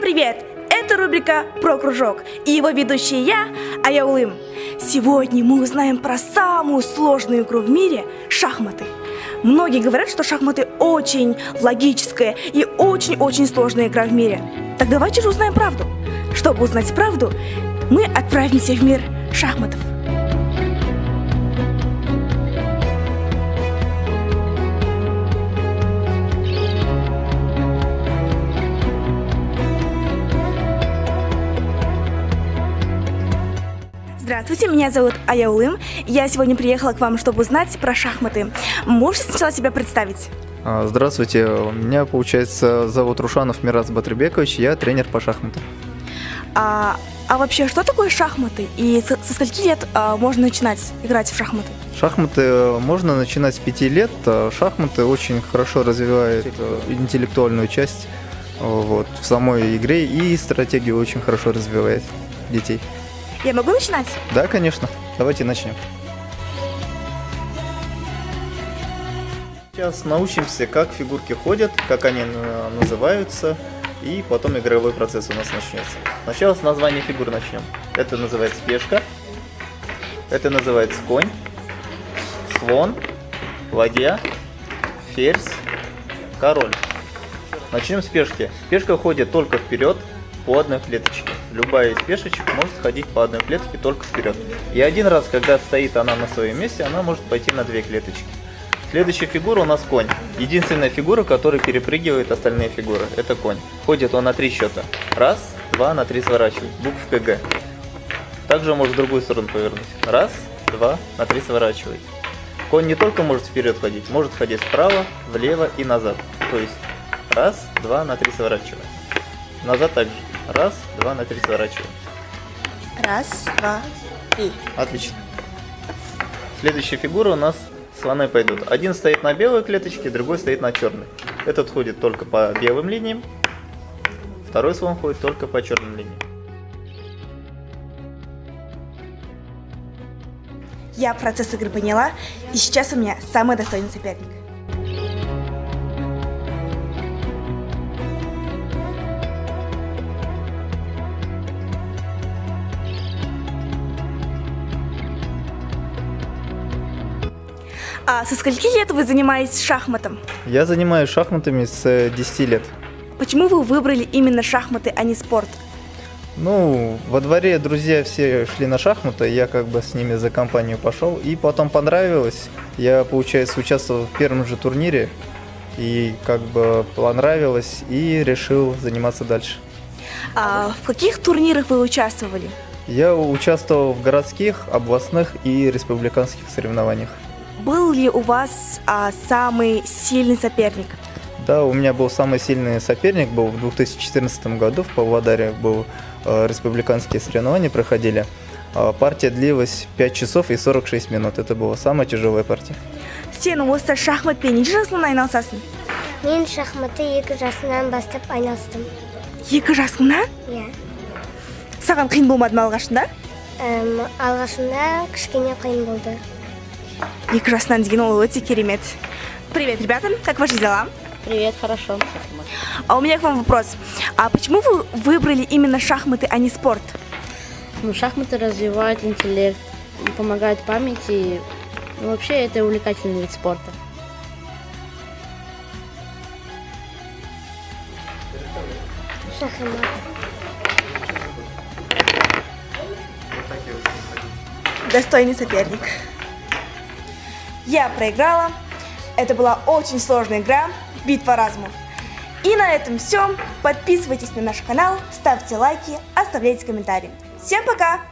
привет! Это рубрика «Про кружок» и его ведущая я, Аяулым. Сегодня мы узнаем про самую сложную игру в мире – шахматы. Многие говорят, что шахматы очень логическая и очень-очень сложная игра в мире. Так давайте же узнаем правду. Чтобы узнать правду, мы отправимся в мир шахматов. Здравствуйте, меня зовут Аяулым. Я сегодня приехала к вам, чтобы узнать про шахматы. Можете сначала себя представить? Здравствуйте, меня, получается, зовут Рушанов Мирас Батырбекович, я тренер по шахматам. А вообще, что такое шахматы? И со скольки лет можно начинать играть в шахматы? Шахматы можно начинать с 5 лет. Шахматы очень хорошо развивают интеллектуальную часть в самой игре, и стратегию очень хорошо развивает детей. Я могу начинать? Да, конечно. Давайте начнем. Сейчас научимся, как фигурки ходят, как они называются, и потом игровой процесс у нас начнется. Сначала с названия фигур начнем. Это называется пешка, это называется конь, слон, ладья, ферзь, король. Начнем с пешки. Пешка ходит только вперед по одной клеточке. Любая из пешечек может ходить по одной клетке только вперед. И один раз, когда стоит она на своем месте, она может пойти на 2 клеточки. Следующая фигура у нас конь. Единственная фигура, которая перепрыгивает остальные фигуры. Это конь. Ходит он на 3 счета. Раз, два, на 3 сворачивает. Буква Г. Также может в другую сторону повернуть. Раз, два, на 3 сворачивает. Конь не только может вперед ходить, может ходить вправо, влево и назад. То есть раз, два, на 3 сворачивает. Назад также. Раз, два, на 3 сворачиваем. Раз, два, три. Отлично. Следующая фигура у нас слоны пойдут. Один стоит на белой клеточке, другой стоит на черной. Этот ходит только по белым линиям, второй слон ходит только по черным линиям. Я процесс игры поняла, и сейчас у меня самый достойный соперник. А со скольки лет вы занимаетесь шахматом? Я занимаюсь шахматами с 10 лет. Почему вы выбрали именно шахматы, а не спорт? Ну, во дворе друзья все шли на шахматы, я как бы с ними за компанию пошел, и потом понравилось. Я, получается, участвовал в первом же турнире, и как бы понравилось, и решил заниматься дальше. А в каких турнирах вы участвовали? Я участвовал в городских, областных и республиканских соревнованиях. Был ли у вас самый сильный соперник? Да, у меня был самый сильный соперник, был в 2014 году в Павлодаре, республиканские соревнования проходили. Партия длилась 5 часов и 46 минут, это была самая тяжелая партия. Сен осы шахматпен неше жасыңнан айналысасың? Мен шахматты 2 жасымнан бастап айналыстым. 2 жасыңнан? Иә. Саған қиын болмады ма алғашында? Алғашында кішкене қиын болды. 2 жасынан деген ол өте керемет. Привет, ребята, как ваши дела? Привет, хорошо. А у меня к вам вопрос. А почему вы выбрали именно шахматы, а не спорт? Ну, шахматы развивают интеллект, помогают памяти. Ну, вообще, это увлекательный вид спорта. Шахмат. Достойный соперник. Я проиграла. Это была очень сложная игра, битва разумов. И на этом все. Подписывайтесь на наш канал, ставьте лайки, оставляйте комментарии. Всем пока!